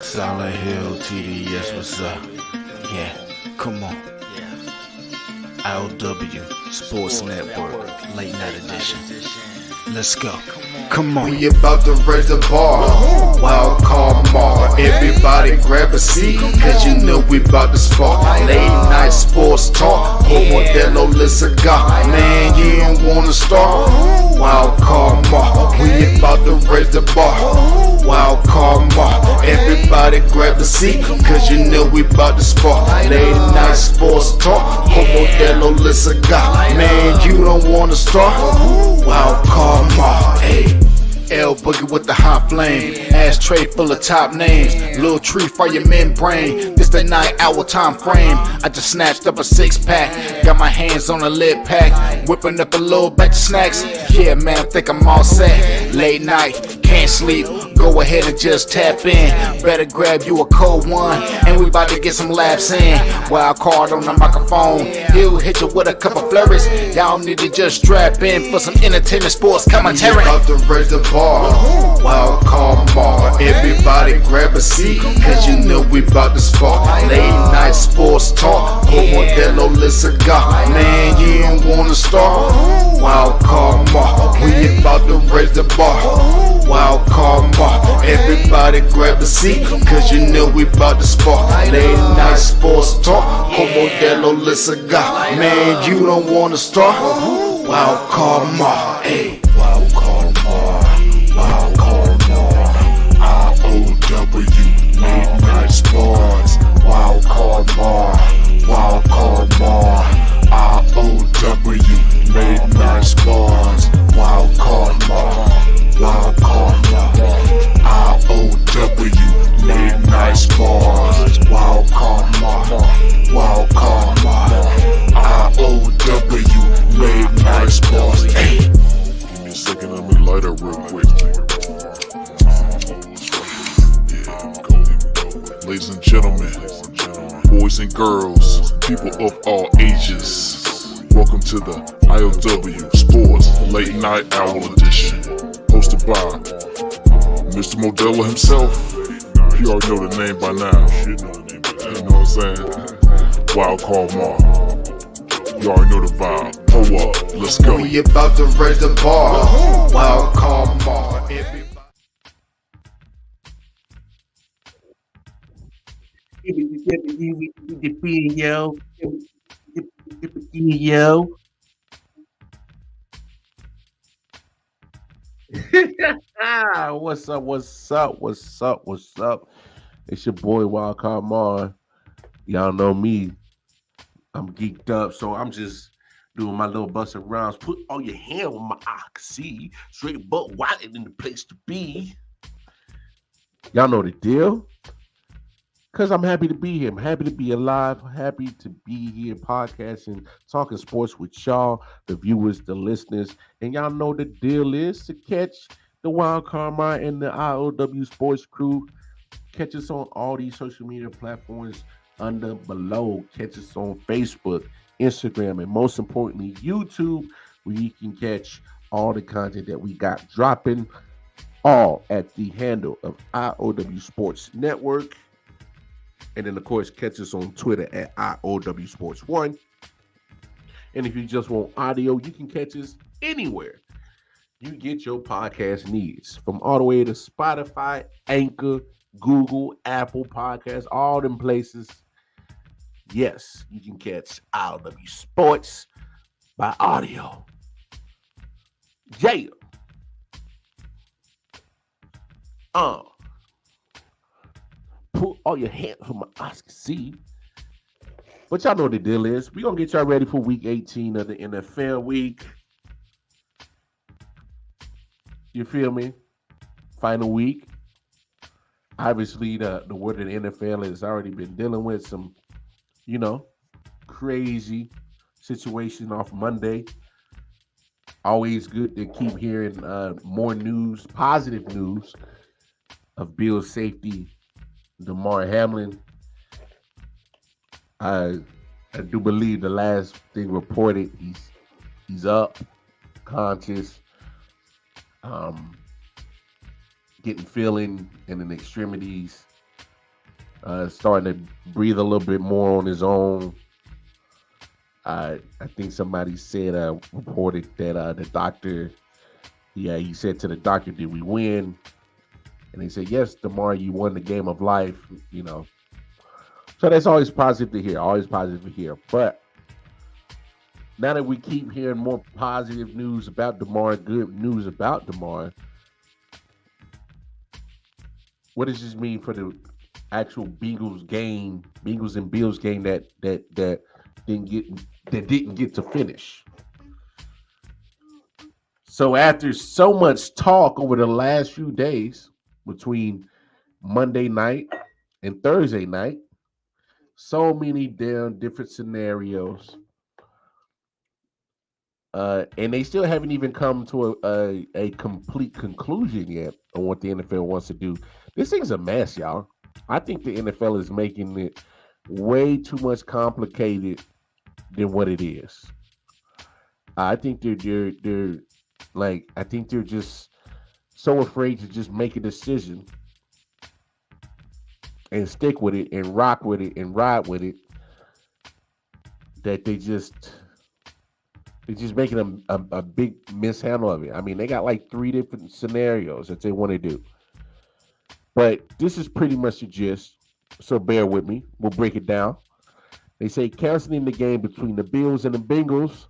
Solid Hill TDS, what's up? Yeah, come on. I.O.W. Sports Network, late night edition. Let's go. Come on. We about to raise the bar. Wild card mark. Everybody grab a seat, cause you know we about to spark. Late night sports talk. Modelo Le Cigar. Man, you don't wanna start. Wild card mark. We about to raise the bar. Wild card mark. Everybody grab a seat, cause you know we about to spark. Late night sports talk. Modelo Le Cigar. Man, you don't wanna start. Wild card mark. Hey. L Boogie with the hot flame, ashtray full of top names, little tree for your membrane. This the 9-hour time frame. I just snatched up a 6-pack, got my hands on a lid pack, whipping up a little batch of snacks. Yeah, man, I think I'm all set. Late night, can't sleep. Go ahead and just tap in. Better grab you a cold one, and we about to get some laughs in. Wild card on the microphone, he'll hit you with a couple flurries. Y'all need to just strap in for some entertainment sports commentary. We about to raise the bar. Wild card mark. Everybody grab a seat, cause you know we about to spark. Late night sports talk. Modelo Le Cigar. Man, you don't wanna start. Wild card mark. We about to raise the bar. Wild card mark. Everybody grab a seat, cause you know we about to spark. Late night sports talk. Modelo Le Cigar. Man, you don't wanna start. Wild card mark. Hey. Wild card mark. Wild card mark. I.O.W. Late night sports. Wild card mark. Wild card mark. I.O.W. Late night sports. Wild card mark. Wild card mark. I.O.W. Late night sports. Wild card mark. Wild card mark. I.O.W. Late night sports. Hey. Give me a second, let me light up real quick. Ladies and gentlemen, boys and girls, people of all ages, welcome to the I.O.W. Sports Late Night Hour Edition, hosted by Mr. Modelo himself. You already know the name by now. You know what I'm saying? Wild Card Mark. You already know the vibe. Pull up, let's go. We about to raise the bar. Wild card mark. Yo. What's up? What's up? What's up? What's up? It's your boy Wildcard Mar. Y'all know me. I'm geeked up, so I'm just doing my little busting rounds. Put all your hand on my oxy. Straight butt wide in the place to be. Y'all know the deal. Because I'm happy to be here. I'm happy to be alive. Happy to be here podcasting, talking sports with y'all, the viewers, the listeners. And y'all know the deal is to catch the Wild Karma and the I.O.W. Sports crew. Catch us on all these social media platforms under below. Catch us on Facebook, Instagram, and most importantly, YouTube, where you can catch all the content that we got dropping, all at the handle of I.O.W. Sports Network. And then, of course, catch us on Twitter at I.O.W. Sports 1. And if you just want audio, you can catch us anywhere you get your podcast needs. From all the way to Spotify, Anchor, Google, Apple Podcasts, all them places. Yes, you can catch I.O.W. Sports by audio. Yeah. Put all your hands on my Oscar C. But y'all know what the deal is. We're going to get y'all ready for week 18 of the NFL week. You feel me? Final week. Obviously, the world of the NFL has already been dealing with some, crazy situation off Monday. Always good to keep hearing more news, positive news of Bill's safety, Damar Hamlin. I do believe the last thing reported, he's up, conscious, getting feeling in the extremities, starting to breathe a little bit more on his own. I think somebody said reported that the doctor, yeah, he said to the doctor, "Did we win?" And they said, "Yes, DeMar, you won the game of life." You know, so that's always positive to hear. Always positive to hear. But now that we keep hearing more positive news about DeMar, good news about DeMar, what does this mean for the actual Bengals and Bills game that didn't get didn't get to finish? So after so much talk over the last few days between Monday night and Thursday night, so many damn different scenarios, and they still haven't even come to a complete conclusion yet on what the NFL wants to do. This thing's a mess, y'all. I think the NFL is making it way too much complicated than what it is. I think they're like I think they're just so afraid to just make a decision and stick with it and rock with it and ride with it that they're just making a big mishandle of it. I mean, they got like three different scenarios that they want to do, but this is pretty much the gist. So bear with me. We'll break it down. They say canceling the game between the Bills and the Bengals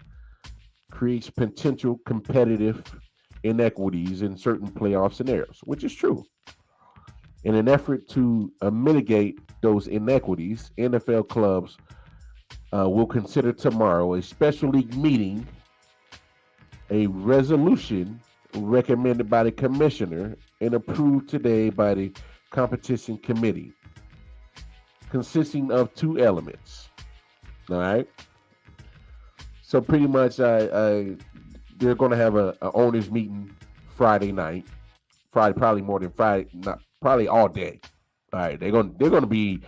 creates potential competitive inequities in certain playoff scenarios, which is true. In an effort to mitigate those inequities, NFL clubs will consider tomorrow a special league meeting, a resolution recommended by the commissioner and approved today by the competition committee, consisting of two elements. All right. So pretty much, they're going to have a owners meeting Friday night. Friday, probably more than Friday, not probably all day. All right, they're gonna be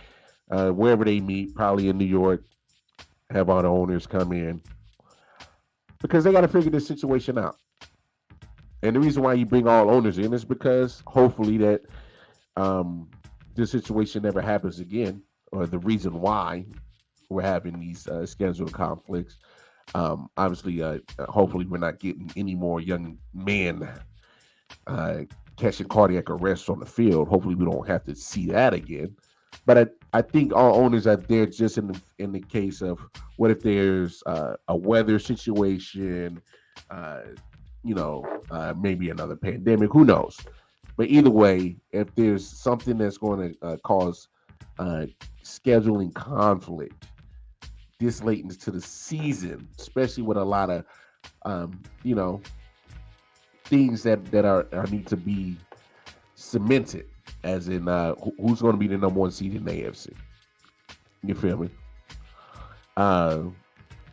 wherever they meet, probably in New York. Have all the owners come in because they got to figure this situation out. And the reason why you bring all owners in is because hopefully that this situation never happens again, or the reason why we're having these scheduled conflicts. Obviously, hopefully, we're not getting any more young men uh, catching cardiac arrest on the field. Hopefully, we don't have to see that again. But I think all owners are there just in the case of what if there's a weather situation, uh, maybe another pandemic. Who knows? But either way, if there's something that's going to cause uh, scheduling conflict this late into the season, especially with a lot of um, you know things that are need to be cemented, as in who's going to be the number one seed in the AFC. You feel me? Uh,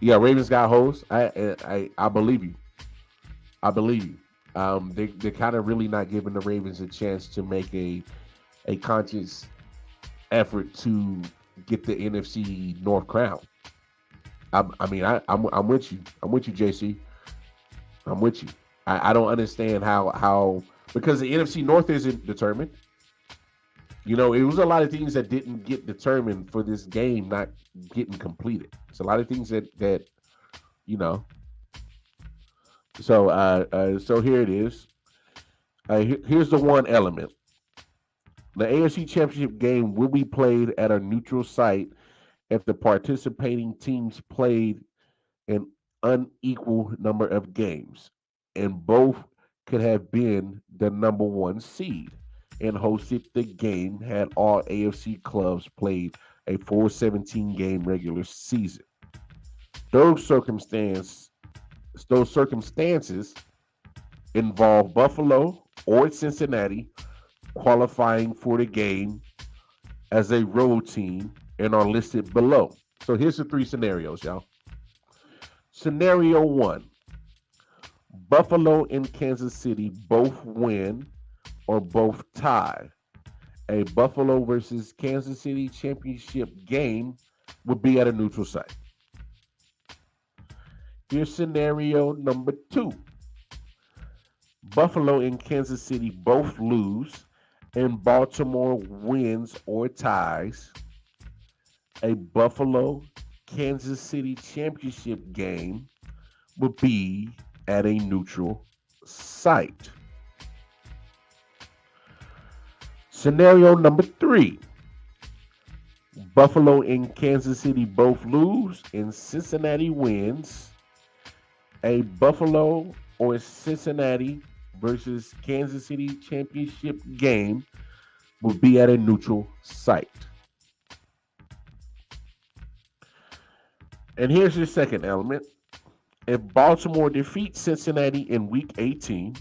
yeah, Ravens got hosts. I believe you. I believe you. They're kind of really not giving the Ravens a chance to make a conscious effort to get the NFC North crown. I'm with you. I'm with you, JC. I'm with you. I don't understand how because the NFC North isn't determined. You know, it was a lot of things that didn't get determined for this game not getting completed. It's a lot of things that you know. So here it is. Here's the one element. The AFC Championship game will be played at a neutral site if the participating teams played an unequal number of games, and both could have been the number one seed and hosted the game had all AFC clubs played a full 17 game regular season. Those circumstance those circumstances involve Buffalo or Cincinnati qualifying for the game as a road team and are listed below. So here's the three scenarios, y'all. Scenario one: Buffalo and Kansas City both win or both tie. A Buffalo versus Kansas City championship game would be at a neutral site. Here's scenario number two: Buffalo and Kansas City both lose. and Baltimore wins or ties, a Buffalo Kansas City championship game will be at a neutral site. Scenario number 3. Buffalo and Kansas City both lose and Cincinnati wins. A Buffalo or Cincinnati versus Kansas City championship game will be at a neutral site. And here's your second element. If Baltimore defeats Cincinnati in week 18,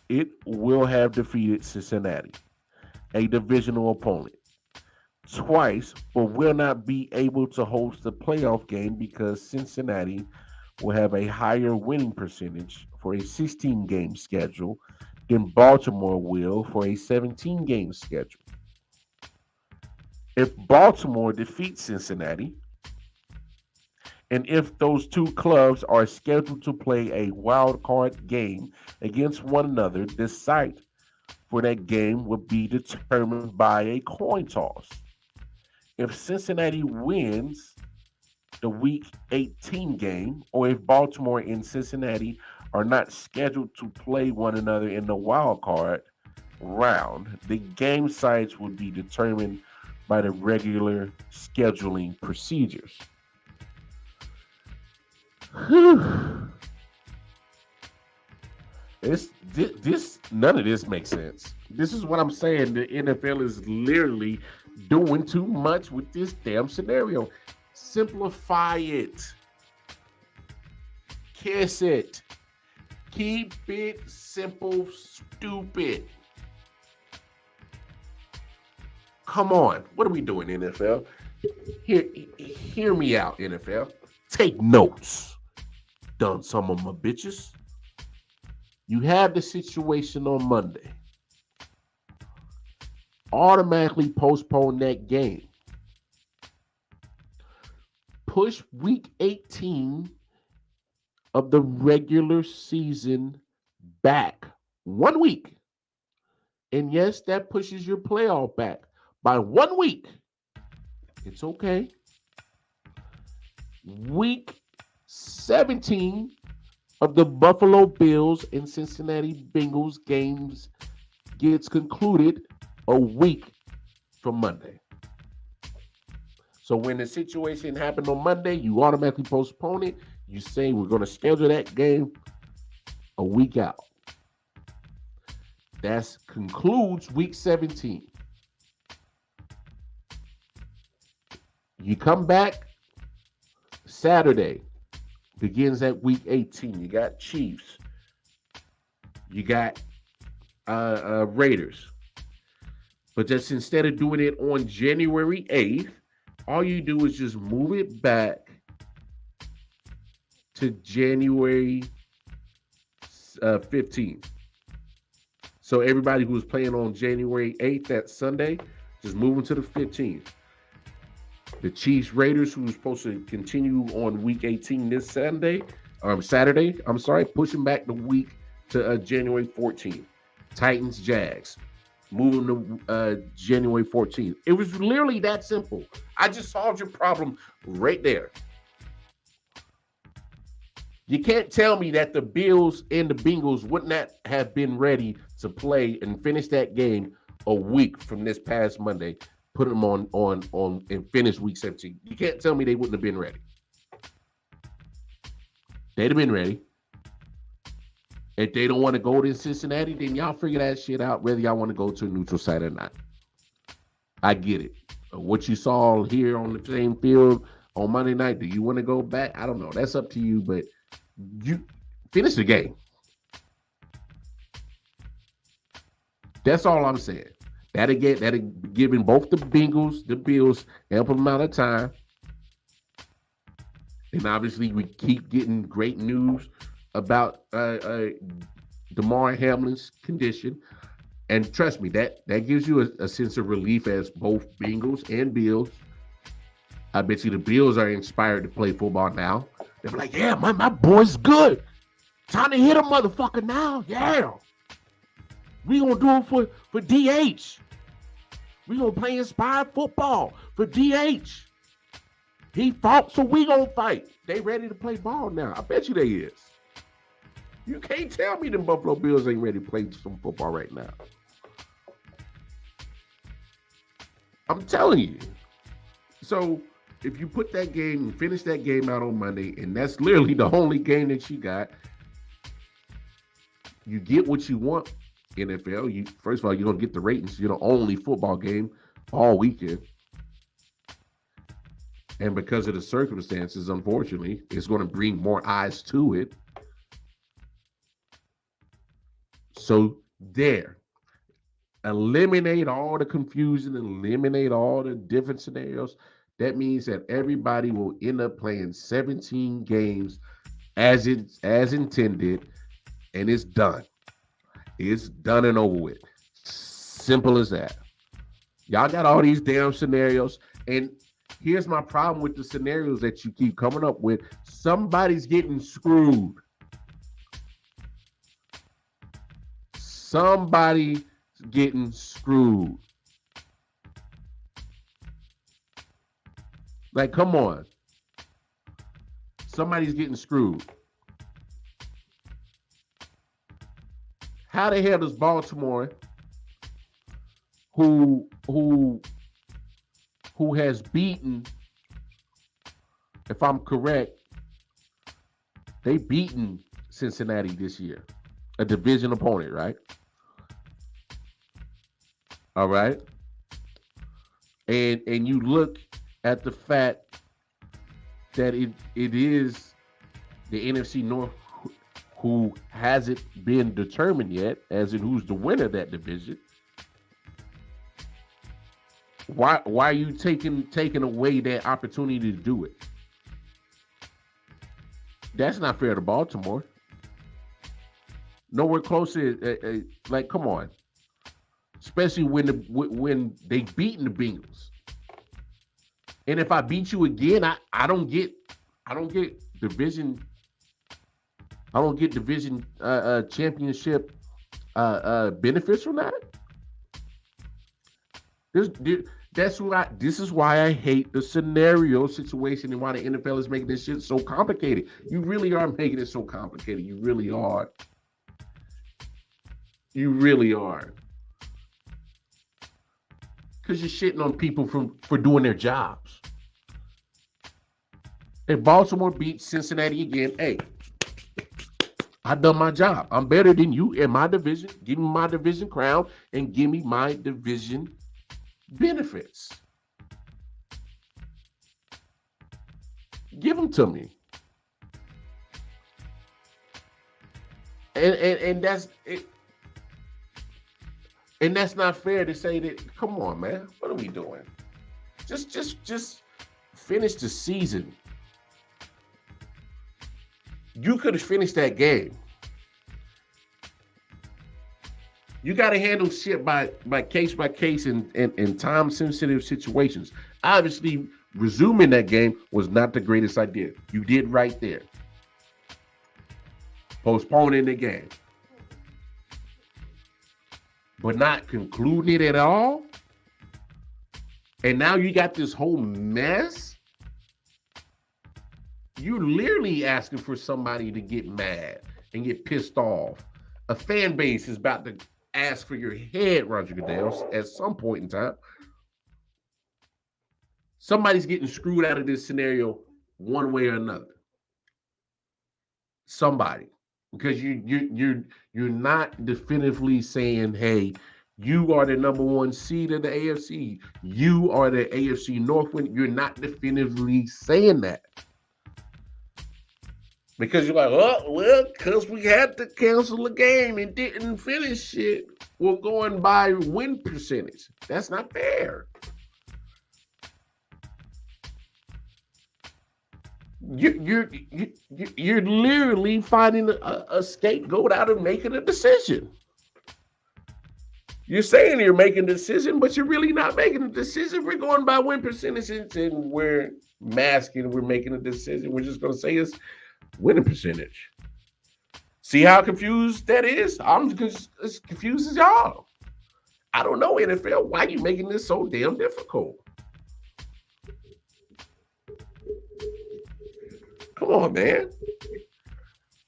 it will have defeated Cincinnati, a divisional opponent, twice, but will not be able to host the playoff game because Cincinnati will have a higher winning percentage for a 16-game schedule than Baltimore will for a 17-game schedule. If Baltimore defeats Cincinnati, and if those two clubs are scheduled to play a wild card game against one another, the site for that game will be determined by a coin toss. If Cincinnati wins the week 18 game, or if Baltimore and Cincinnati are not scheduled to play one another in the wild card round, the game sites will be determined by the regular scheduling procedures. This none of this makes sense. This is what I'm saying. The NFL is literally doing too much with this damn scenario. Simplify it. Kiss it. Keep it simple, stupid. Come on. What are we doing, NFL? Hear me out, NFL. Take notes. Done some of my bitches. You have the situation on Monday. Automatically postpone that game. Push week 18 of the regular season back 1 week. And yes, that pushes your playoff back by 1 week. It's okay. Week 17 of the Buffalo Bills and Cincinnati Bengals games gets concluded a week from Monday. So when the situation happened on Monday, you automatically postpone it. You say we're going to schedule that game a week out. That concludes week 17. You come back Saturday, begins at week 18. You got Chiefs. You got Raiders. But just instead of doing it on January 8th, all you do is just move it back to January 15th. So everybody who was playing on January 8th, that Sunday, just move them to the 15th. The Chiefs Raiders, who was supposed to continue on week 18 this Saturday, push them back the week to January 14th. Titans Jags, move them to January 14th. It was literally that simple. I just solved your problem right there. You can't tell me that the Bills and the Bengals would not have been ready to play and finish that game a week from this past Monday. Put them on and finish week 17. You can't tell me they wouldn't have been ready. They'd have been ready. If they don't want to go to Cincinnati, then y'all figure that shit out, whether y'all want to go to a neutral site or not. I get it. What you saw here on the same field on Monday night, do you want to go back? I don't know. That's up to you, but you finish the game. That's all I'm saying. That'll giving both the Bengals, the Bills, ample amount of time. And obviously, we keep getting great news about Damar Hamlin's condition. And trust me, that gives you a sense of relief as both Bengals and Bills. I bet you the Bills are inspired to play football now. They're like, yeah, my boy's good. Time to hit a motherfucker now. Yeah. We gonna do it for DH. We gonna play inspired football for DH. He fought, so we gonna fight. They ready to play ball now. I bet you they is. You can't tell me them Buffalo Bills ain't ready to play some football right now. I'm telling you. So if you put that game and finish that game out on Monday, and that's literally the only game that you got, you get what you want. NFL, first of all, you don't get the ratings. You're the only football game all weekend. And because of the circumstances, unfortunately, it's going to bring more eyes to it. So there. Eliminate all the confusion, eliminate all the different scenarios. That means that everybody will end up playing 17 games as intended, and it's done. It's done and over with. Simple as that. Y'all got all these damn scenarios, and here's my problem with the scenarios that you keep coming up with. Somebody's getting screwed. Somebody's getting screwed. Like, come on. Somebody's getting screwed. How the hell does Baltimore, who has beaten, if I'm correct, they beaten Cincinnati this year, a division opponent, right? All right. And you look at the fact that it is the NFC North who hasn't been determined yet, as in who's the winner of that division. Why are you taking away that opportunity to do it? That's not fair to Baltimore. Nowhere close to like, come on. Especially when they beaten the Bengals. And if I beat you again, I don't get division. I don't get division championship benefits from that. This is why I hate the scenario situation and why the NFL is making this shit so complicated. You really are making it so complicated. You really are. You really are. Because you're shitting on people for doing their jobs. If Baltimore beats Cincinnati again, hey, I done my job. I'm better than you in my division. Give me my division crown and give me my division benefits. Give them to me. And that's it. And that's not fair to say that. Come on, man. What are we doing? Just finish the season. You could have finished that game. You got to handle shit by case and time sensitive situations. Obviously, resuming that game was not the greatest idea. You did right there. Postponing the game. But not concluding it at all. And now you got this whole mess. You're literally asking for somebody to get mad and get pissed off. A fan base is about to ask for your head, Roger Goodell, at some point in time. Somebody's getting screwed out of this scenario one way or another. Somebody. Because you're not definitively saying, hey, you are the number one seed of the AFC. You are the AFC North win. You're not definitively saying that. Because you're like, oh, well, because we had to cancel a game and didn't finish it. We're going by win percentage. That's not fair. You're literally finding a scapegoat out of making a decision. You're saying you're making a decision, but you're really not making a decision. We're going by win percentages and we're masking. We're making a decision. We're just going to say it's winning percentage. See how confused that is? I'm as confused as y'all. I don't know, NFL. Why are you making this so damn difficult? Come on, man.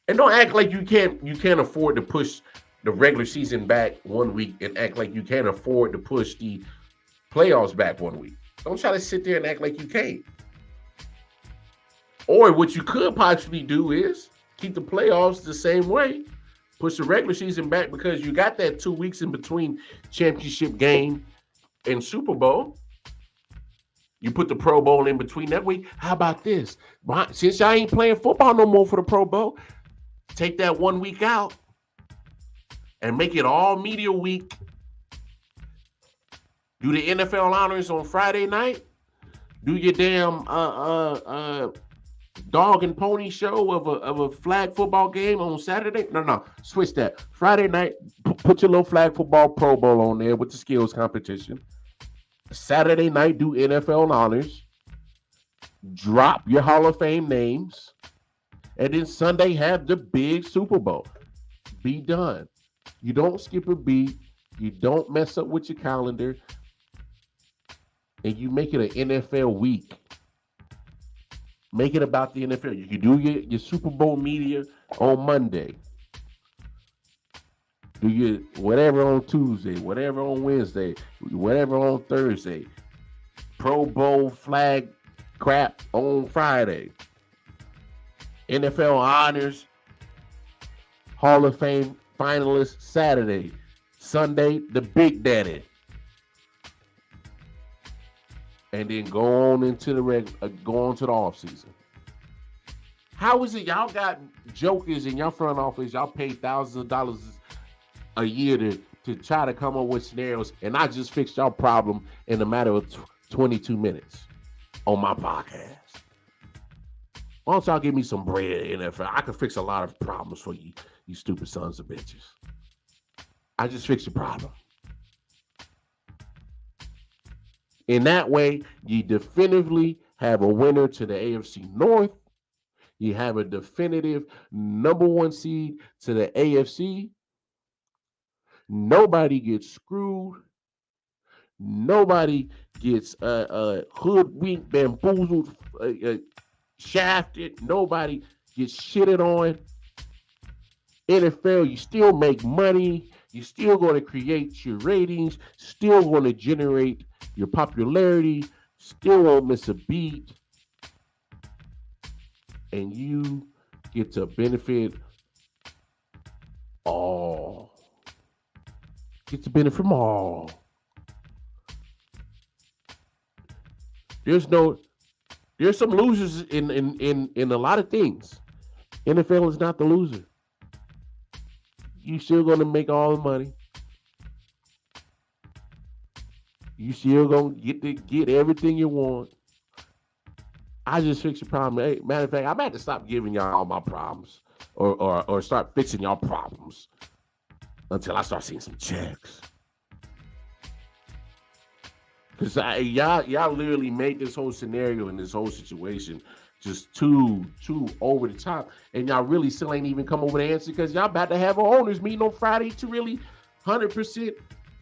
And don't act like you can't afford to push the regular season back 1 week and act like you can't afford to push the playoffs back 1 week. Don't try to sit there and act like you can't. Or what you could possibly do is keep the playoffs the same way, push the regular season back because you got that 2 weeks in between championship game and Super Bowl. You put the Pro Bowl in between that week. How about this? Since y'all ain't playing football no more for the Pro Bowl, take that 1 week out and make it all media week. Do the NFL honors on Friday night. Do your damn dog and pony show of a flag football game on Saturday. No. Switch that. Friday night, put your little flag football Pro Bowl on there with the skills competition. Saturday night, do NFL honors. Drop your Hall of Fame names. And then Sunday, have the big Super Bowl. Be done. You don't skip a beat. You don't mess up with your calendar. And you make it an NFL week. Make it about the NFL. You can do your Super Bowl media on Monday. Do your whatever on Tuesday, whatever on Wednesday, whatever on Thursday. Pro Bowl flag crap on Friday. NFL honors, Hall of Fame finalists Saturday. Sunday, the Big Daddy. And then go on into the off season. How is it y'all got jokers in your front office? Y'all pay thousands of dollars a year to try to come up with scenarios, and I just fixed y'all problem in a matter of 22 minutes on my podcast. Why don't y'all give me some bread, NFL? I can fix a lot of problems for you, you stupid sons of bitches. I just fixed your problem. In that way, you definitively have a winner to the AFC North. You have a definitive number 1 seed to the AFC. Nobody gets screwed. Nobody gets hoodwinked, bamboozled, shafted. Nobody gets shitted on. NFL, you still make money. You're still going to create your ratings. Still going to generate your popularity. Still won't miss a beat. And you get to benefit all. Get to benefit from all. There's some losers in a lot of things. NFL is not the loser. You still gonna make all the money. You still gonna get everything you want. I just fixed your problem. Hey, matter of fact, I'm about to stop giving y'all all my problems, or start fixing y'all problems until I start seeing some checks. Because y'all literally made this whole scenario and this whole situation just too over the top, and y'all really still ain't even come up with an answer because y'all about to have an owners meeting on Friday to really 100%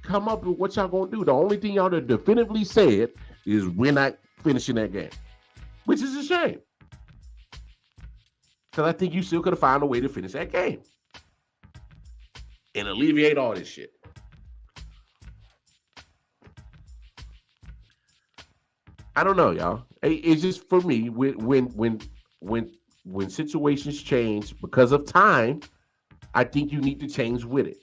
come up with what y'all gonna do. The only thing y'all definitively said is we're not finishing that game, which is a shame because I think you still could have found a way to finish that game and alleviate all this shit. I don't know, y'all. It's just for me when situations change because of time, I think you need to change with it.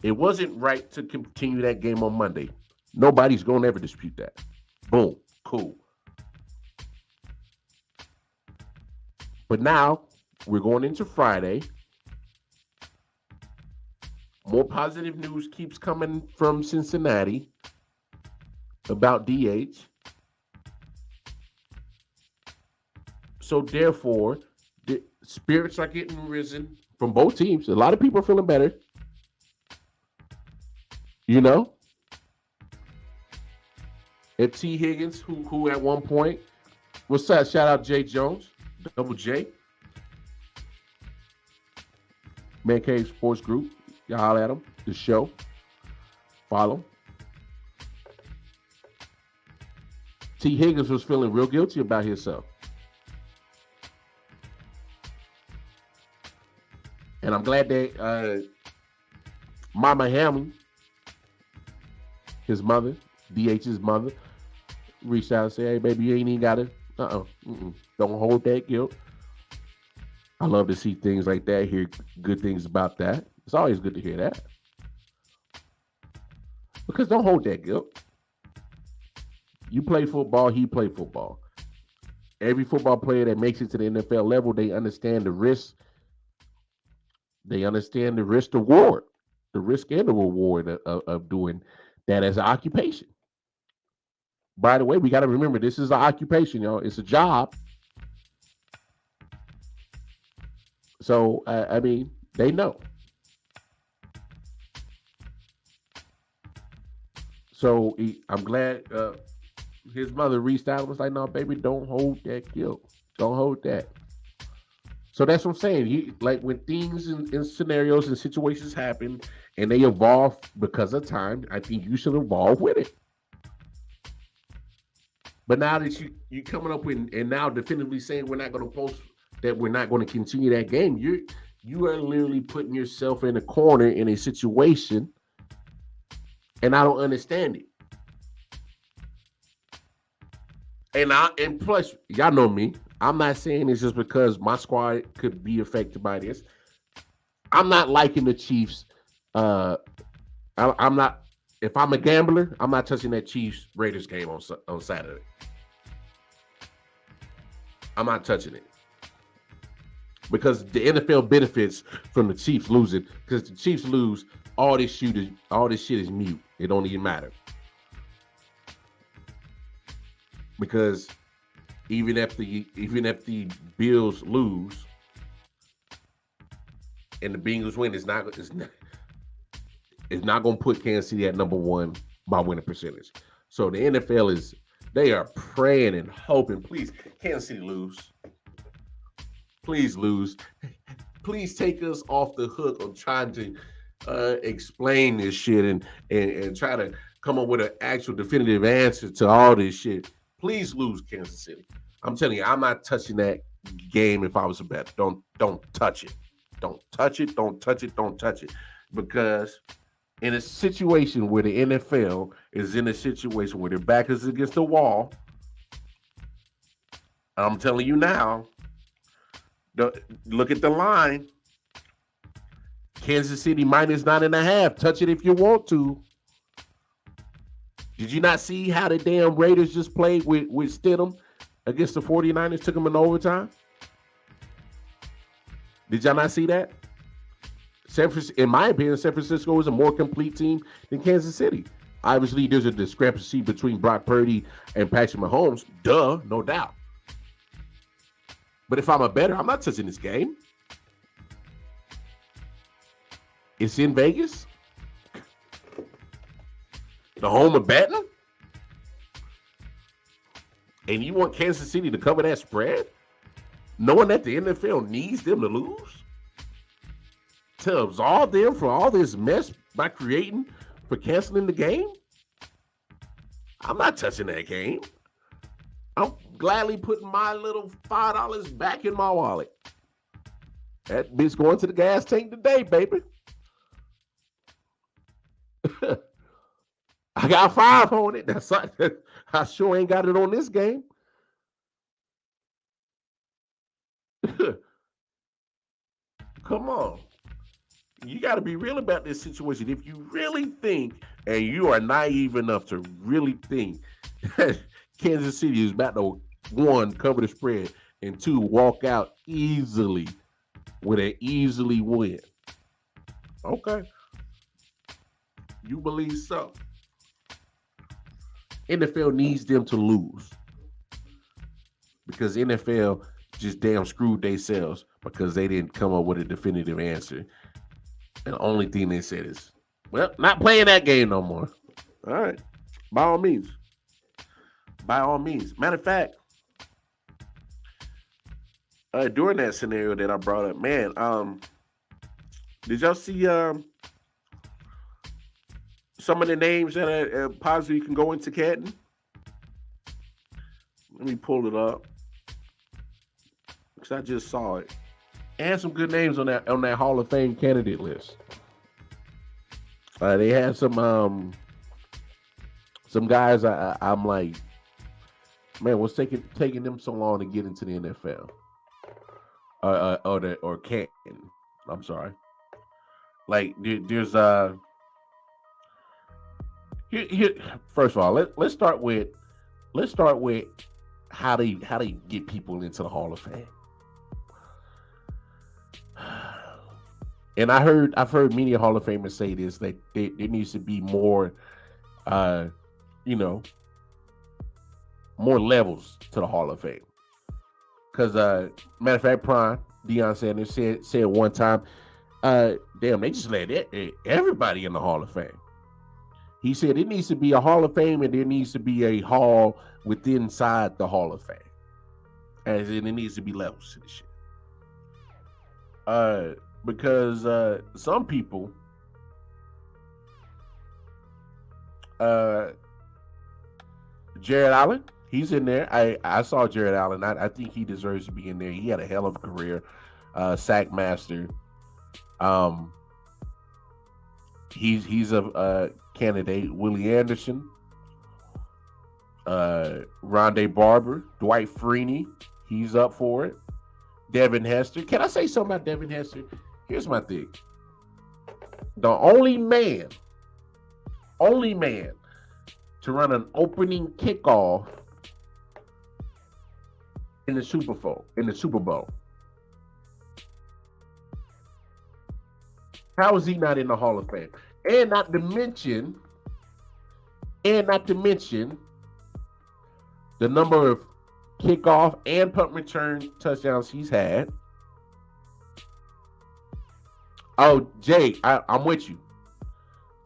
It wasn't right to continue that game on Monday. Nobody's going to ever dispute that. Boom. Cool. But now we're going into Friday. More positive news keeps coming from Cincinnati about DH. So therefore, the spirits are getting risen from both teams. A lot of people are feeling better. You know? If T. Higgins, who at one point, what's that? Shout out Jay Jones, Double J. Man Cave Sports Group. Y'all holler at them. The show. Follow. T. Higgins was feeling real guilty about himself. And I'm glad that Mama Hamlin, his mother, DH's mother, reached out and said, hey, baby, you ain't even got to, don't hold that guilt. I love to see things like that, hear good things about that. It's always good to hear that. Because don't hold that guilt. You play football, he play football. Every football player that makes it to the NFL level, they understand the risk. They understand the risk reward, the risk and the reward of doing that as an occupation. By the way, we got to remember this is an occupation, y'all. It's a job. So, I mean, they know. So I'm glad his mother reached out and was like, no, baby, don't hold that guilt. Don't hold that. So that's what I'm saying. Like when things and scenarios and situations happen and they evolve because of time, I think you should evolve with it. But now that you coming up with and now definitively saying we're not going to post that, we're not going to continue that game, you are literally putting yourself in a corner in a situation, and I don't understand it. And plus, y'all know me. I'm not saying it's just because my squad could be affected by this. I'm not liking the Chiefs. I'm not. If I'm a gambler, I'm not touching that Chiefs Raiders game on Saturday. I'm not touching it because the NFL benefits from the Chiefs losing. Because the Chiefs lose, all this shit is mute. It don't even matter. Because even if the Bills lose and the Bengals win, it's not going to put Kansas City at number one by winning percentage. So the NFL they are praying and hoping, please, Kansas City lose. Please lose. Please take us off the hook of trying to explain this shit and try to come up with an actual definitive answer to all this shit. Please lose, Kansas City. I'm telling you, I'm not touching that game if I was a bet. Don't touch it. Don't touch it. Don't touch it. Don't touch it. Because in a situation where the NFL is in a situation where their back is against the wall, I'm telling you now, look at the line. Kansas City -9.5. Touch it if you want to. Did you not see how the damn Raiders just played with Stidham against the 49ers, took them in overtime? Did y'all not see that? In my opinion, San Francisco is a more complete team than Kansas City. Obviously, there's a discrepancy between Brock Purdy and Patrick Mahomes. Duh, no doubt. But if I'm a bettor, I'm not touching this game. It's in Vegas. The home of betting? And you want Kansas City to cover that spread? Knowing that the NFL needs them to lose? To absolve them for all this mess by canceling the game? I'm not touching that game. I'm gladly putting my little $5 back in my wallet. That bitch going to the gas tank today, baby. I got 5 on it. That's I sure ain't got it on this game. Come on. You got to be real about this situation. If you really think, and you are naive enough to really think that Kansas City is about to, 1, cover the spread, and 2, walk out easily with an easily win. Okay. You believe so. NFL needs them to lose because NFL just damn screwed themselves because they didn't come up with a definitive answer. And the only thing they said is, well, not playing that game no more. All right. By all means. By all means. Matter of fact, during that scenario that I brought up, man, Did y'all see some of the names that are possibly can go into Canton? Let me pull it up because I just saw it. And some good names on that Hall of Fame candidate list. They had some guys. I'm like, man, what's taking them so long to get into the NFL? Or Canton? I'm sorry. Like there's here. First of all, let's start with how they get people into the Hall of Fame. And I've heard many Hall of Famers say this, that there needs to be more, more levels to the Hall of Fame. Because matter of fact, Prime Deion Sanders said one time, damn, they just let everybody in the Hall of Fame. He said it needs to be a Hall of Fame, and there needs to be a hall inside the Hall of Fame, as in it needs to be levels to this shit. Because some people, Jared Allen, he's in there. I saw Jared Allen. I think he deserves to be in there. He had a hell of a career, sack master. He's a candidate. Willie Anderson, Rondé Barber, Dwight Freeney, he's up for it. Devin Hester. Can I say something about Devin Hester? Here's my thing. The only man to run an opening kickoff in the Super Bowl. How is he not in the Hall of Fame? And not to mention the number of kickoff and punt return touchdowns he's had. Oh, Jay, I'm with you.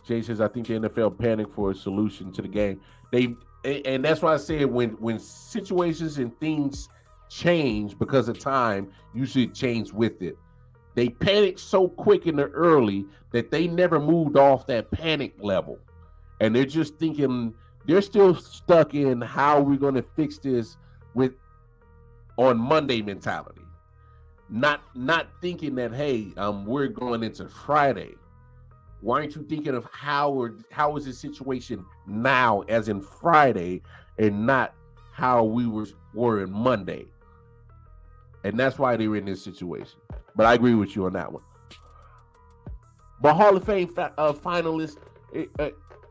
Jay says, I think the NFL panicked for a solution to the game. And that's why I said when situations and things change because of time, you should change with it. They panicked so quick in the early that they never moved off that panic level. And they're just thinking, they're still stuck in how we're going to fix this on Monday mentality. Not thinking that, hey, we're going into Friday. Why aren't you thinking of how is the situation now, as in Friday, and not how we were in Monday? And that's why they were in this situation. But I agree with you on that one. But Hall of Fame finalist,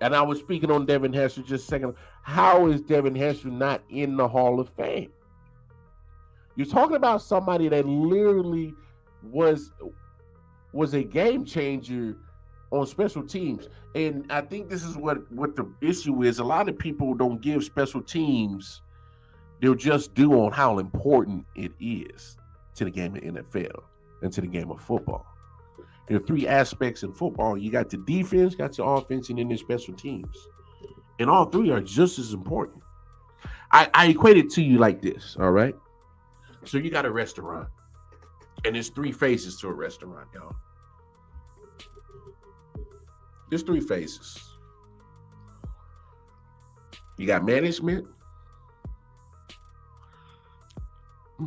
and I was speaking on Devin Hester just a second. How is Devin Hester not in the Hall of Fame? You're talking about somebody that literally was a game changer on special teams. And I think this is what the issue is. A lot of people don't give special teams their just due on how important it is to the game of NFL and to the game of football. There are three aspects in football. You got the defense, got your offense, and then there's special teams. And all three are just as important. I equate it to you like this, all right? So you got a restaurant, and there's three phases to a restaurant, y'all. There's three phases. You got management.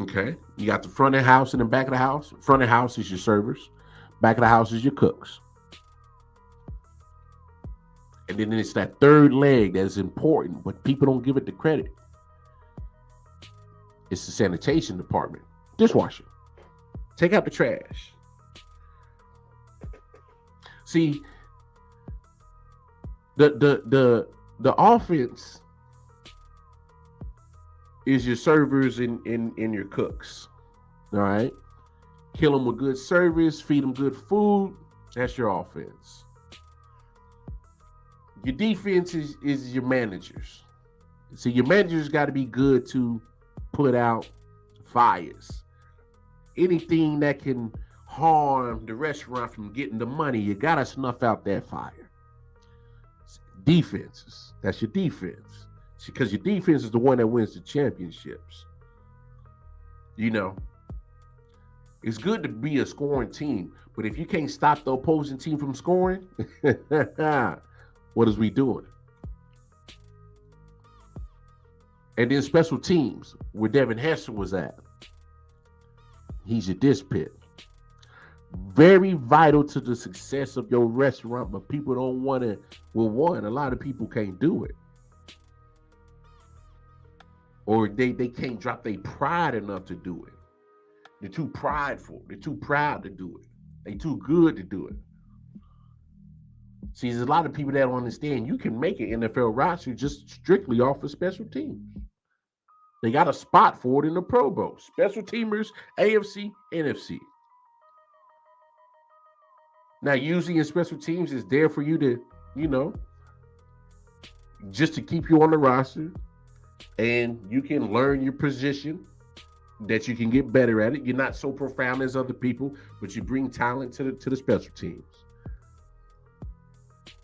Okay. You got the front of the house and the back of the house. Front of the house is your servers. Back of the house is your cooks. And then it's that third leg that's important, but people don't give it the credit. It's the sanitation department. Dishwasher. Take out the trash. See, the offense is your servers and your cooks. All right. Kill them with good service, feed them good food. That's your offense. Your defense is your managers. See, your managers got to be good to put out fires. Anything that can harm the restaurant from getting the money, you got to snuff out that fire. Defenses. That's your defense. Because your defense is the one that wins the championships. You know. It's good to be a scoring team, but if you can't stop the opposing team from scoring, what is we doing? And then special teams, where Devin Hester was at. He's your dish pit. Very vital to the success of your restaurant, but people don't want to. Well, one, a lot of people can't do it. Or they can't drop their pride enough to do it. They're too prideful. They're too proud to do it. They're too good to do it. See, there's a lot of people that don't understand you can make an NFL roster just strictly off of special teams. They got a spot for it in the Pro Bowl. Special teamers, AFC, NFC. Now, usually in special teams, it's there for you to, just to keep you on the roster, and you can learn your position, that you can get better at it. You're not so profound as other people, but you bring talent to the special teams.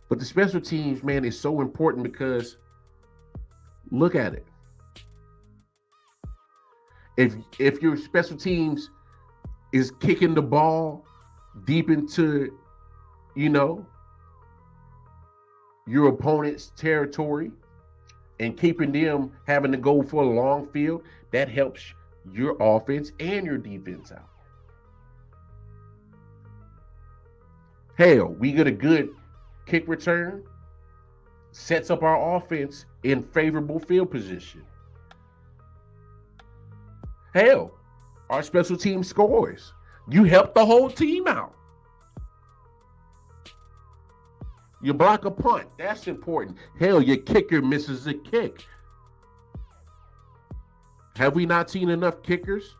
But the special teams, man, is so important because look at it. If your special teams is kicking the ball deep into, your opponent's territory and keeping them having to go for a long field, that helps your offense and your defense out. Hell, we get a good kick return, sets up our offense in favorable field position. Hell, our special team scores. You help the whole team out. You block a punt. That's important. Hell, your kicker misses a kick. Have we not seen enough kickers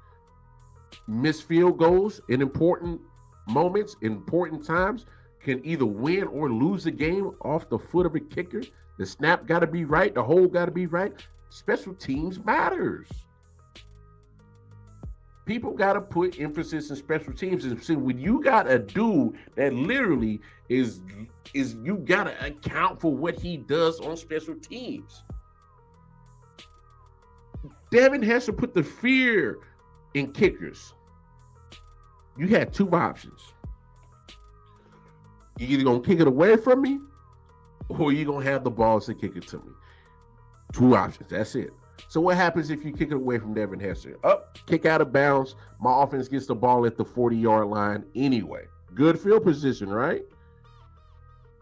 miss field goals in important moments, important times, can either win or lose a game off the foot of a kicker? The snap got to be right. The hold got to be right. Special teams matters. People got to put emphasis in special teams. And see, when you got a dude that literally is you got to account for what he does on special teams. Devin Hester put the fear in kickers. You had two options. You're either going to kick it away from me, or you're going to have the balls to kick it to me. Two options. That's it. So what happens if you kick it away from Devin Hester? Kick out of bounds. My offense gets the ball at the 40-yard line anyway. Good field position, right?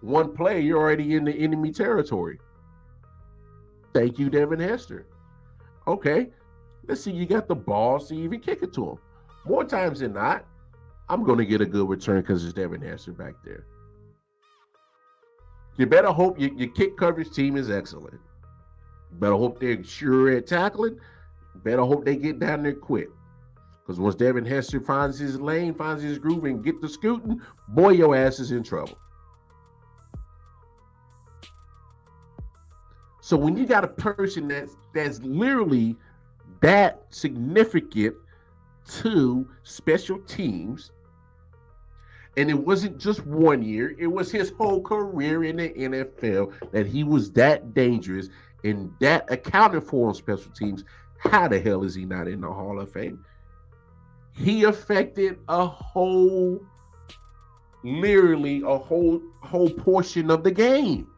One play, you're already in the enemy territory. Thank you, Devin Hester. Okay, let's see, you got the ball, so you even kick it to him. More times than not, I'm going to get a good return because it's Devin Hester back there. You better hope your kick coverage team is excellent. You better hope they're sure at tackling. You better hope they get down there quick. Because once Devin Hester finds his lane, finds his groove, and get the scooting, boy, your ass is in trouble. So when you got a person that's literally that significant to special teams, and it wasn't just 1 year, it was his whole career in the NFL that he was that dangerous and that accounted for on special teams, how the hell is he not in the Hall of Fame? He affected literally a whole portion of the game.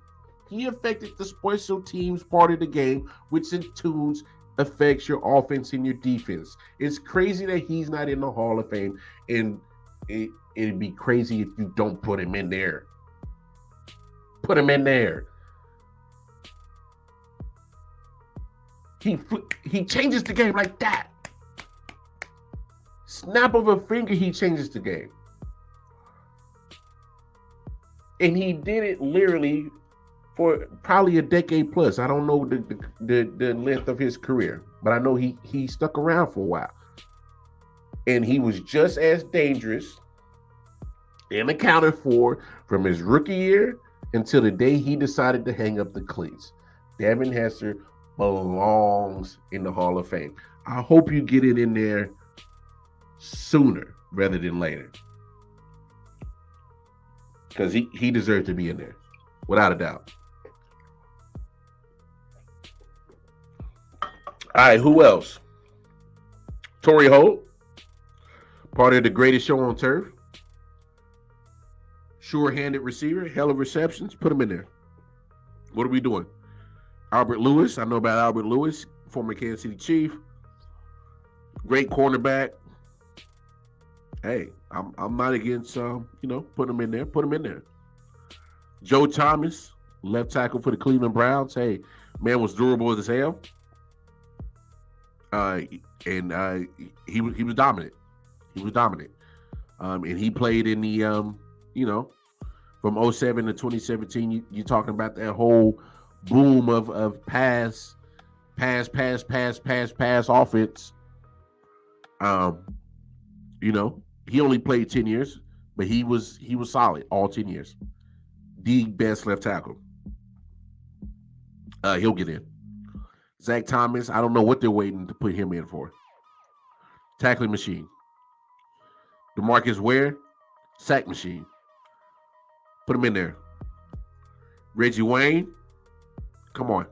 He affected the special teams part of the game, which in tunes affects your offense and your defense. It's crazy that he's not in the Hall of Fame, and it'd be crazy if you don't put him in there. Put him in there. He changes the game like that. Snap of a finger, he changes the game. And he did it literally for probably a decade plus. I don't know the length of his career, but I know he stuck around for a while. And he was just as dangerous and accounted for from his rookie year until the day he decided to hang up the cleats. Devin Hester belongs in the Hall of Fame. I hope you get it in there sooner rather than later. Because he deserves to be in there, without a doubt. All right, who else? Torrey Holt, Part of the greatest show on turf. Sure-handed receiver, hell of receptions. Put him in there. What are we doing? Albert Lewis. I know about Albert Lewis, former Kansas City Chief. Great cornerback. Hey, I'm not against putting him in there. Put him in there. Joe Thomas, left tackle for the Cleveland Browns. Hey, man was durable as hell. And he was dominant. He was dominant. And he played in the from 07 to 2017. You're talking about that whole boom of pass offense. He only played 10 years, but he was solid all 10 years. The best left tackle. He'll get in. Zach Thomas, I don't know what they're waiting to put him in for. Tackling machine. DeMarcus Ware, sack machine. Put him in there. Reggie Wayne, come on.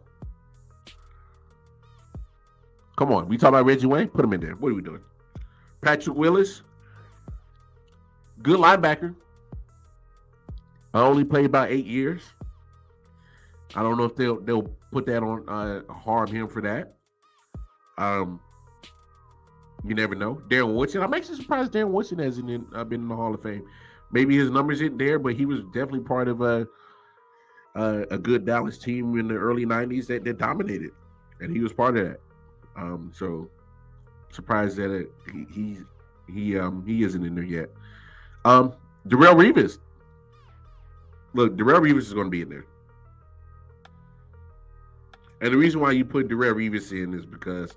Come on. We talk about Reggie Wayne? Put him in there. What are we doing? Patrick Willis, good linebacker. I only played about 8 years. I don't know if they'll put that on harm him for that. You never know. Darren Woodson. I'm actually surprised Darren Woodson hasn't been in the Hall of Fame. Maybe his numbers isn't there, but he was definitely part of a good Dallas team in the early 90s that dominated, and he was part of that. So surprised that he isn't in there yet. Darrelle Revis. Look, Darrelle Revis is going to be in there. And the reason why you put Darrelle Revis in is because,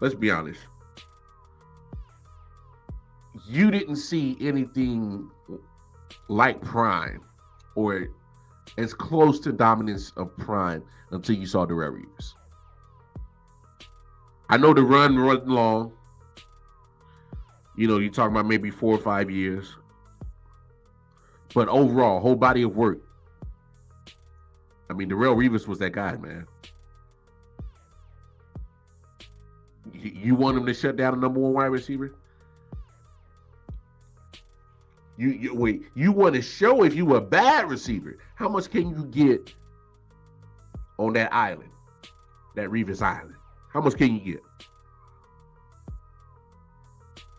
let's be honest, you didn't see anything like prime or as close to dominance of prime until you saw Darrelle Revis. I know the run long. You're talking about maybe 4 or 5 years. But overall, whole body of work. I mean, Darrelle Revis was that guy, man. You want him to shut down a number one wide receiver? You want to show if you were a bad receiver. How much can you get on that island, that Revis Island? How much can you get?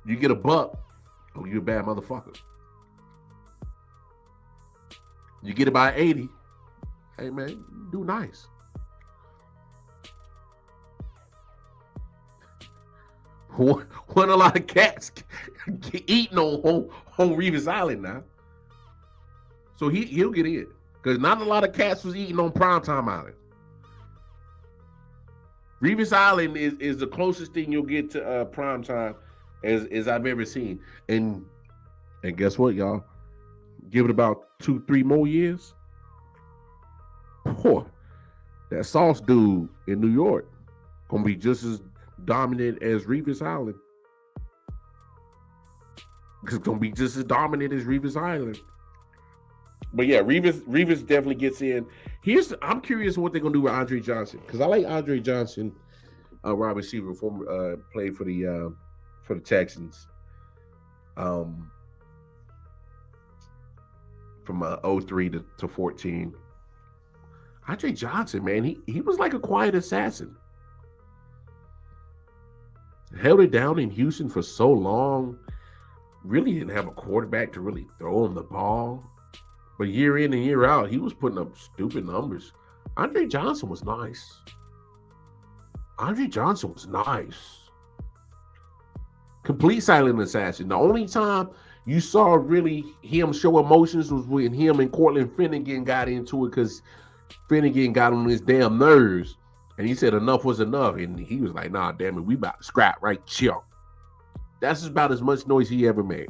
You get a buck, oh, you're a bad motherfucker. You get about 80, hey man, do nice. One a lot of cats eating on Revis Island now. So he'll get in. Because not a lot of cats was eating on Primetime Island. Revis Island is the closest thing you'll get to Primetime as I've ever seen. And guess what, y'all? Give it about 2-3 more years. Boy, that Sauce dude in New York gonna be just as dominant as Revis Island. It's gonna be just as dominant as Revis Island. But yeah, Revis definitely gets in. I'm curious what they're gonna do with Andre Johnson, because I like Andre Johnson, wide receiver, former played for the Texans. From 03 to 14. Andre Johnson, man, he was like a quiet assassin. Held it down in Houston for so long. Really didn't have a quarterback to really throw him the ball. But year in and year out, he was putting up stupid numbers. Andre Johnson was nice. Complete silent assassin. The only time you saw really him show emotions was when him and Cortland Finnegan got into it, because Finnegan got on his damn nerves. And he said enough was enough. And he was like, nah, damn it, we about to scrap, right? Chill. That's about as much noise he ever made.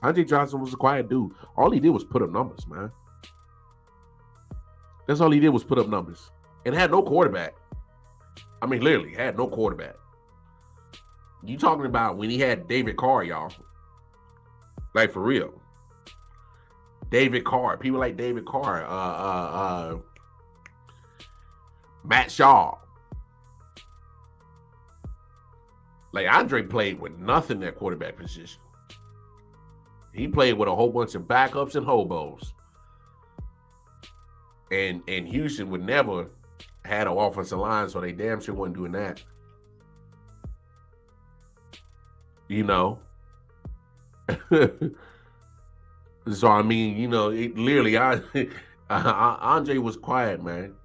Andre Johnson was a quiet dude. All he did was put up numbers, man. That's all he did was put up numbers. And had no quarterback. I mean, literally, had no quarterback. You talking about when he had David Carr, y'all. Like, for real. David Carr. People like David Carr. Matt Shaw. Like, Andre played with nothing at quarterback position. He played with a whole bunch of backups and hobos. And Houston would never had an offensive line, so they damn sure wasn't doing that. You know. So I mean, you know, it literally, Andre was quiet, man.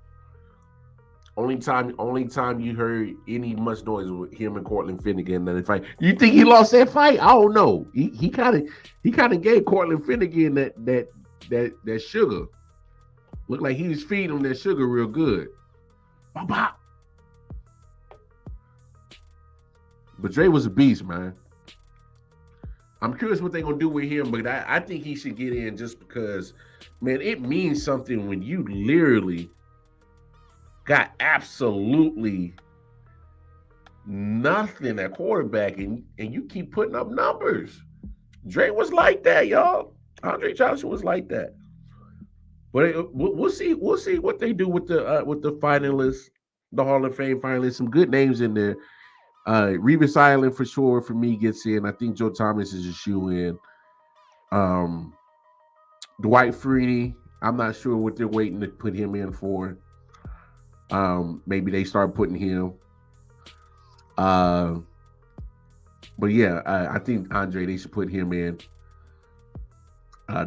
Only time you heard any much noise was him and Cortland Finnegan in that fight. You think he lost that fight? I don't know. He kind of gave Cortland Finnegan that sugar. Looked like he was feeding him that sugar real good. Bop, bop. But Dre was a beast, man. I'm curious what they're going to do with him, but I think he should get in just because, man, it means something when you literally got absolutely nothing at quarterback and you keep putting up numbers. Dre was like that, y'all. Andre Johnson was like that. But we'll see what they do with the finalists, the Hall of Fame finalists. Some good names in there. Revis Island for sure for me gets in. I think Joe Thomas is a shoe in. Dwight Freeney, I'm not sure what they're waiting to put him in for. Maybe they start putting him. But yeah, I think Andre, they should put him in.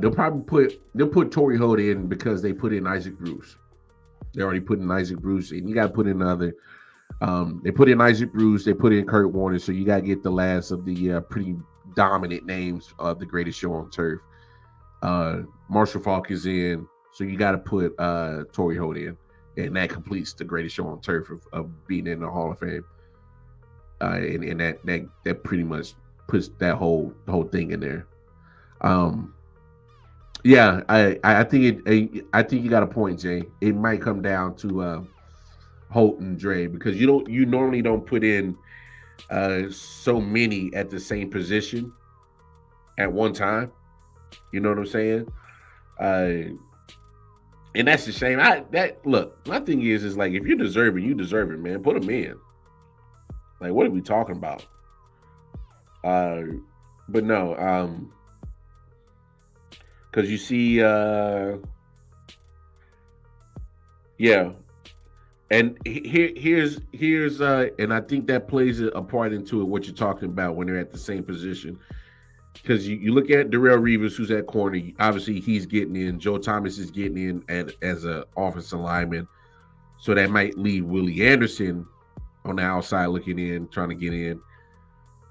They'll put Torrey Holt in because they put in Isaac Bruce. They already put in Isaac Bruce, and you got to put in other. They put in Isaac Bruce, they put in Kurt Warner, so you got to get the last of the pretty dominant names of the greatest show on turf. Marshall Faulk is in, so you got to put Torrey Holt in, and that completes the greatest show on turf of being in the Hall of Fame. And that pretty much puts that whole thing in there. Yeah, I think you got a point, Jay. It might come down to Holt and Dre because you normally don't put in so many at the same position at one time. You know what I'm saying? And that's the shame. Look, my thing is like if you deserve it, you deserve it, man. Put them in. Like, what are we talking about? But no, because you see, yeah. And here's and I think that plays a part into it, what you're talking about when they're at the same position. Because you look at Darrelle Revis, who's at corner, obviously he's getting in. Joe Thomas is getting in as an offensive lineman. So that might leave Willie Anderson on the outside looking in, trying to get in.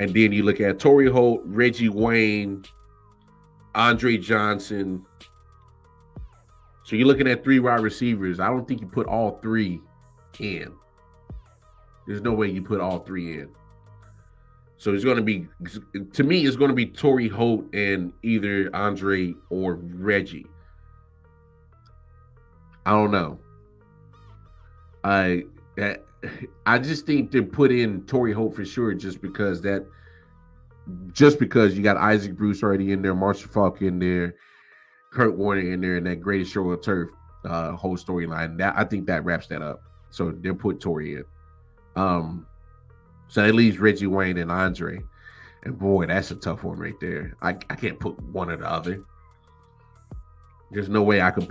And then you look at Torrey Holt, Reggie Wayne, Andre Johnson. So you're looking at 3 wide receivers. I don't think you put all 3 in. There's no way you put all 3 in. So it's going to be, to me, it's going to be Torrey Holt and either Andre or Reggie. I don't know. I just think to put in Torrey Holt for sure, just because you got Isaac Bruce already in there, Marshall Faulk in there, Kurt Warner in there, and that greatest show on turf whole storyline. I think that wraps that up. So they'll put Torrey in. So that leaves Reggie Wayne and Andre. And boy, that's a tough one right there. I can't put one or the other. There's no way I can't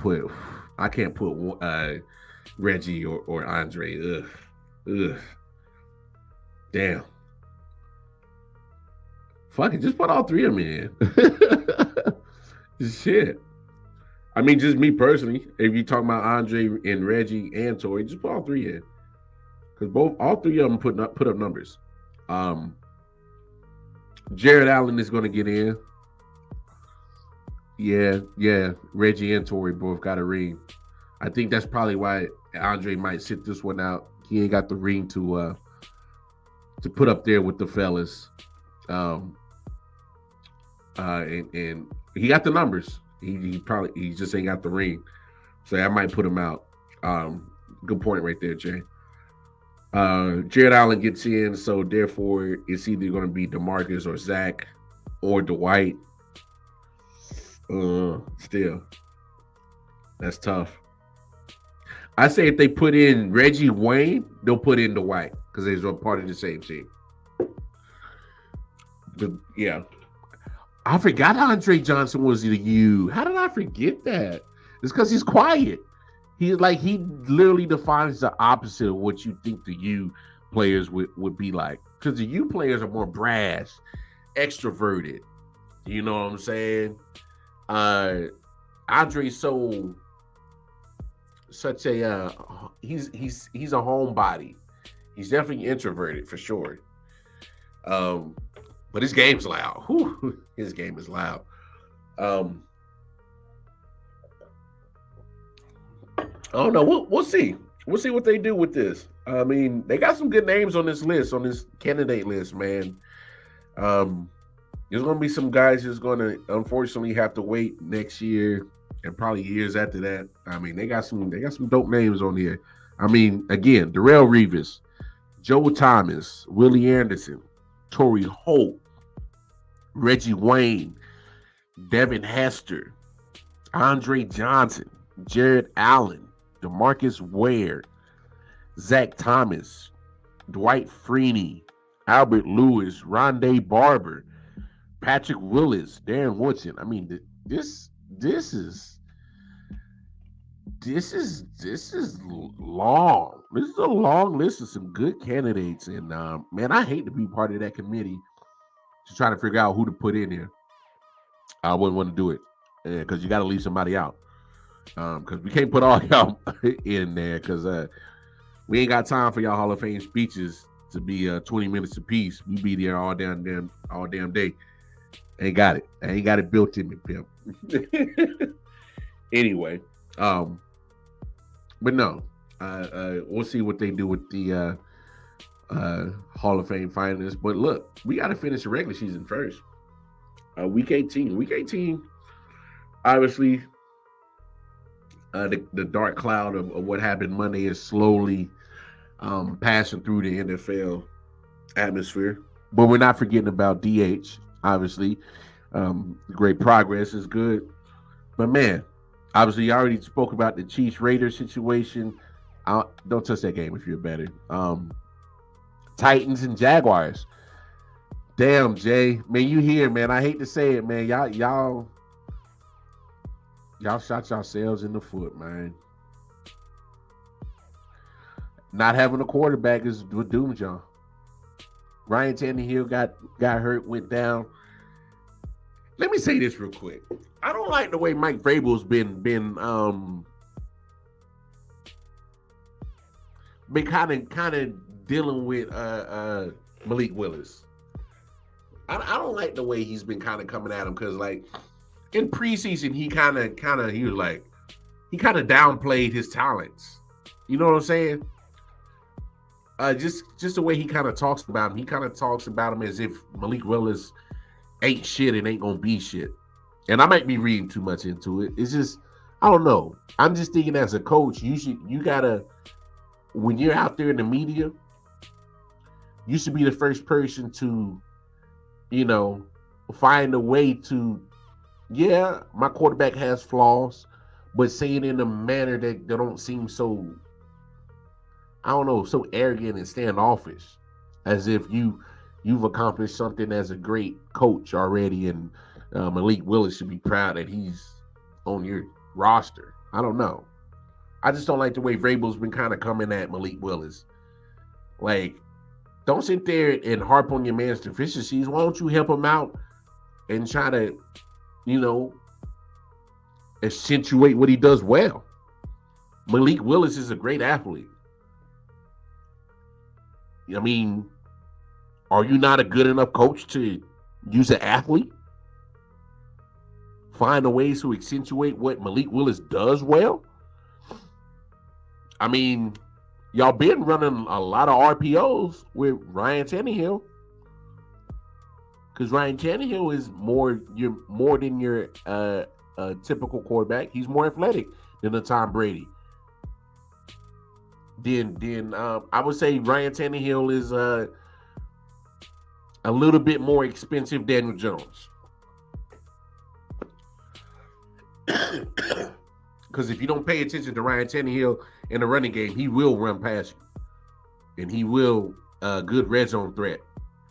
put Reggie or Andre. Ugh. Damn. Fuck it, just put all 3 of them in. Shit. I mean, just me personally, if you're talking about Andre and Reggie and Torrey, just put all 3 in. Because all 3 of them put up numbers. Jared Allen is going to get in. Yeah. Reggie and Torrey both got a ring. I think that's probably why Andre might sit this one out. He ain't got the ring to put up there with the fellas. And he got the numbers. He just ain't got the ring. So I might put him out. Good point right there, Jay. Jared Allen gets in, so therefore it's either going to be DeMarcus or Zach or Dwight. Still, that's tough. I say if they put in Reggie Wayne, they'll put in Dwight because they're part of the same team. But yeah, I forgot Andre Johnson was the U. How did I forget that? It's because he's quiet. He literally defines the opposite of what you think the U players would be like. Because the U players are more brash, extroverted. You know what I'm saying? Andre's such a he's a homebody. He's definitely introverted for sure. But his game's loud. Whew, his game is loud. I don't know. We'll see. We'll see what they do with this. I mean, they got some good names on this list, on this candidate list, man. There's going to be some guys who's going to unfortunately have to wait next year and probably years after that. I mean, they got some dope names on here. I mean, again, Darrell Revis, Joe Thomas, Willie Anderson, Torrey Holt, Reggie Wayne, Devin Hester, Andre Johnson, Jared Allen, DeMarcus Ware, Zach Thomas, Dwight Freeney, Albert Lewis, Rondé Barber, Patrick Willis, Darren Woodson. I mean, this is long. This is a long list of some good candidates, and man, I hate to be part of that committee to try to figure out who to put in here. I wouldn't want to do it because you got to leave somebody out. Because we can't put all y'all in there because we ain't got time for y'all Hall of Fame speeches to be 20 minutes apiece. We be there all damn day. Ain't got it. I ain't got it built in me, pimp. Anyway, but no, we'll see what they do with the Hall of Fame finalists. But look, we got to finish the regular season first. Week 18. Week 18, obviously, the dark cloud of what happened Monday is slowly passing through the NFL atmosphere. But we're not forgetting about DH, obviously. Great progress is good. But, man, obviously, you already spoke about the Chiefs-Raiders situation. Don't touch that game if you're better. Titans and Jaguars. Damn, Jay. Man, you here, man. I hate to say it, man. Y'all shot yourselves in the foot, man. Not having a quarterback is what doomed y'all. Ryan Tannehill got hurt, went down. Let me say this real quick. I don't like the way Mike Vrabel's been kind of dealing with Malik Willis. I don't like the way he's been kind of coming at him because, like, in preseason he kind of downplayed his talents. You know what I'm saying? Just the way he kind of talks about him. He kind of talks about him as if Malik Willis ain't shit and ain't gonna be shit. And I might be reading too much into it. It's just, I don't know. I'm just thinking as a coach, you gotta, when you're out there in the media, you should be the first person to, find a way to, yeah, my quarterback has flaws, but say it in a manner that don't seem so, I don't know, so arrogant and standoffish, as if you've accomplished something as a great coach already, and Malik Willis should be proud that he's on your roster. I don't know. I just don't like the way Vrabel's been kind of coming at Malik Willis. Like, don't sit there and harp on your man's deficiencies. Why don't you help him out and try to, accentuate what he does well? Malik Willis is a great athlete. I mean, are you not a good enough coach to use an athlete? Find a way to accentuate what Malik Willis does well? I mean, y'all been running a lot of RPOs with Ryan Tannehill. Because Ryan Tannehill is more than your typical quarterback. He's more athletic than a Tom Brady. Then I would say Ryan Tannehill is a little bit more expensive than Daniel Jones. Because if you don't pay attention to Ryan Tannehill in the running game, he will run past you. And he will good red zone threat.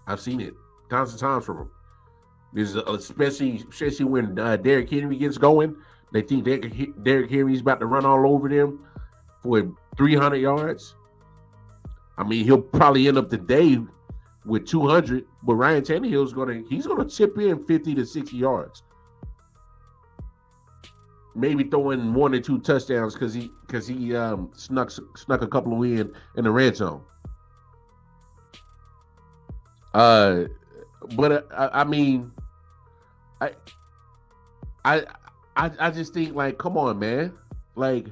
I've seen it tons of times from him. Especially when Derrick Henry gets going. They think Derrick Henry's about to run all over them for 300 yards. I mean, he'll probably end up the day with 200, but Ryan Tannehill's gonna chip in 50 to 60 yards. Maybe throwing 1 or 2 touchdowns because he snuck a couple of in the red zone. But I mean, I just think, like, come on, man. Like,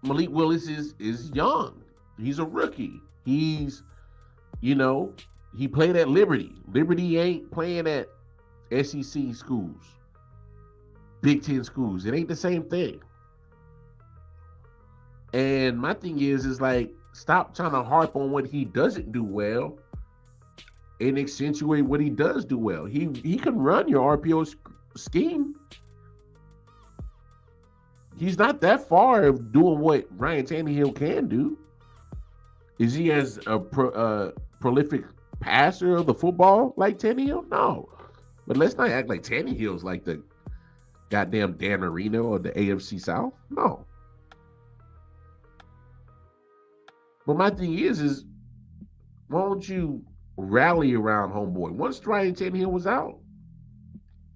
Malik Willis is young. He's a rookie. He's, he played at Liberty. Liberty ain't playing at SEC schools, Big Ten schools. It ain't the same thing. And my thing is like, stop trying to harp on what he doesn't do well and accentuate what he does do well. He can run your RPO scheme. He's not that far of doing what Ryan Tannehill can do. Is he as a prolific passer of the football like Tannehill? No. But let's not act like Tannehill's like the goddamn Dan Marino or the AFC South. No. But my thing is why don't you rally around homeboy? Once Ryan Tannehill was out,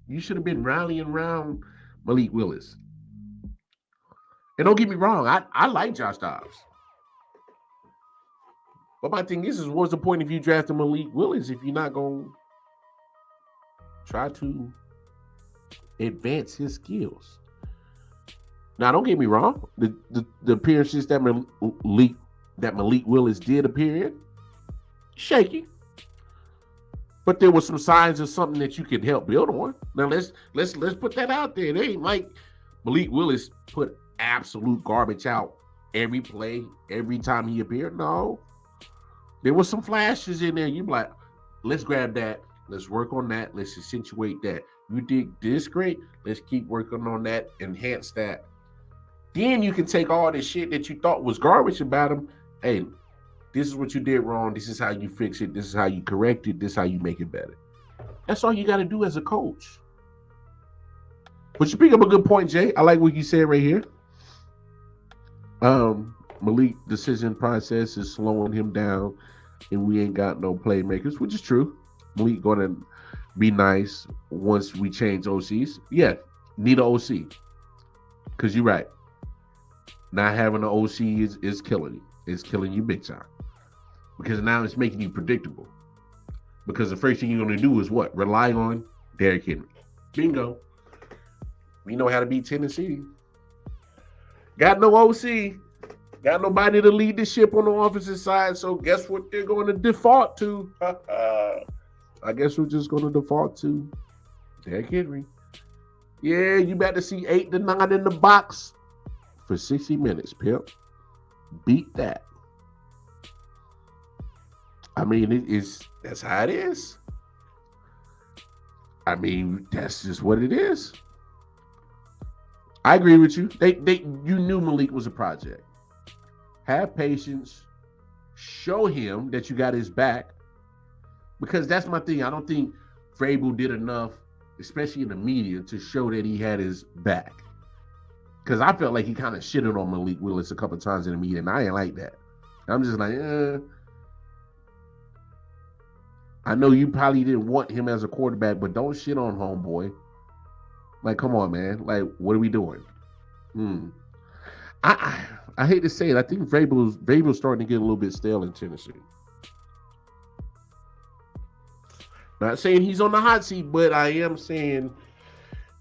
you should have been rallying around Malik Willis. And don't get me wrong, I like Josh Dobbs. But my thing is what's the point if you draft Malik Willis if you're not going to try to advance his skills? Now, don't get me wrong. The appearances that Malik Willis did appear in, shaky. But there were some signs of something that you could help build on. Now let's put that out there. It ain't like Malik Willis put absolute garbage out every play, every time he appeared. No. There were some flashes in there. You be like, let's grab that. Let's work on that. Let's accentuate that. You did this great. Let's keep working on that. Enhance that. Then you can take all this shit that you thought was garbage about him. Hey, this is what you did wrong. This is how you fix it. This is how you correct it. This is how you make it better. That's all you got to do as a coach. But you bring up a good point, Jay. I like what you said right here. Malik decision process is slowing him down, and we ain't got no playmakers, which is true. Malik gonna be nice once we change OCs. Yeah, need an OC. Because you're right. Not having an OC is killing you. It's killing you big time. Because now it's making you predictable. Because the first thing you're going to do is what? Rely on Derrick Henry. Bingo. We know how to beat Tennessee. Got no OC. Got nobody to lead the ship on the offensive side. So guess what they're going to default to? I guess we're just going to default to Derrick Henry. Yeah, you about to see 8 to 9 in the box for 60 minutes, pimp. Beat that. I mean, that's how it is. I mean, that's just what it is. I agree with you. You knew Malik was a project. Have patience. Show him that you got his back. Because that's my thing. I don't think Vrabel did enough, especially in the media, to show that he had his back. Because I felt like he kind of shitted on Malik Willis a couple of times in the media, and I ain't like that. I'm just like, I know you probably didn't want him as a quarterback, but don't shit on homeboy. Like, come on, man. Like, what are we doing? I hate to say it. I think Vrabel's starting to get a little bit stale in Tennessee. Not saying he's on the hot seat, but I am saying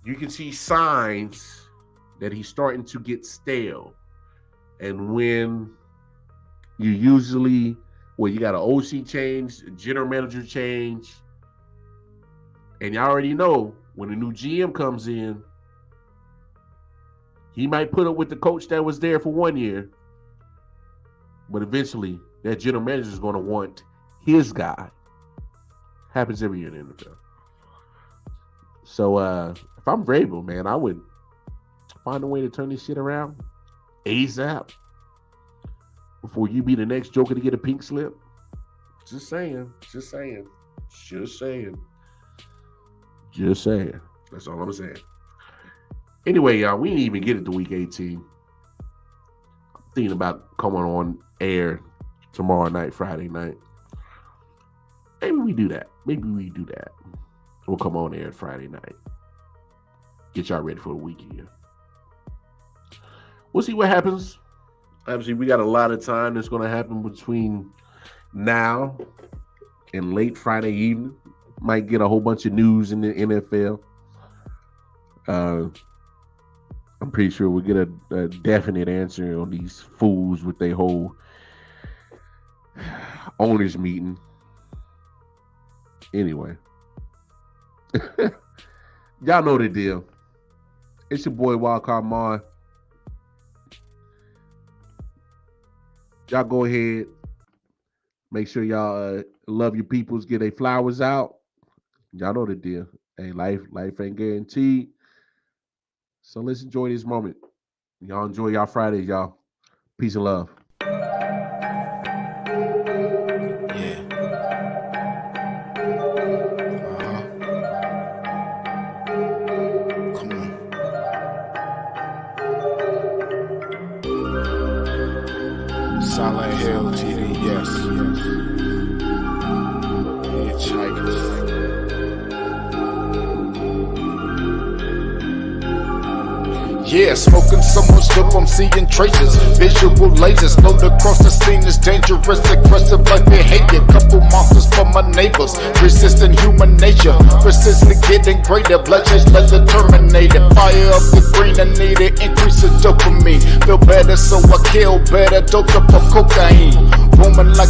you can see signs that he's starting to get stale. And when you usually, you got an OC change, a general manager change, and you already know when a new GM comes in, he might put up with the coach that was there for 1 year, but eventually that general manager is going to want his guy. Happens every year in the NFL. So if I'm Vrabel, man, I would find a way to turn this shit around ASAP before you be the next joker to get a pink slip. Just saying. Just saying. Just saying. That's all I'm saying. Anyway, y'all, we didn't even get it to week 18. I'm thinking about coming on air tomorrow night, Friday night. Maybe we do that. We'll come on air Friday night. Get y'all ready for the weekend. We'll see what happens. Obviously, we got a lot of time that's going to happen between now and late Friday evening. Might get a whole bunch of news in the NFL. I'm pretty sure we'll get a definite answer on these fools with their whole owners meeting. Anyway, y'all know the deal. It's your boy Wildcard Mar. Y'all go ahead. Make sure y'all love your peoples. Get their flowers out. Y'all know the deal. Hey, life ain't guaranteed. So let's enjoy this moment. Y'all enjoy y'all Fridays, y'all. Peace and love. Yeah. Come on. Silent Hill TV, yes. Hitchhikers. Yeah, smoking so much dope, I'm seeing traces. Visual lasers float across the scene is dangerous, aggressive like behavior. Couple monsters from my neighbors, resisting human nature. Persistent getting greater, bloodshed like the Terminator. Fire up the green, I need it, increase the dopamine. Feel better, so I kill better, doped up for cocaine. Woman like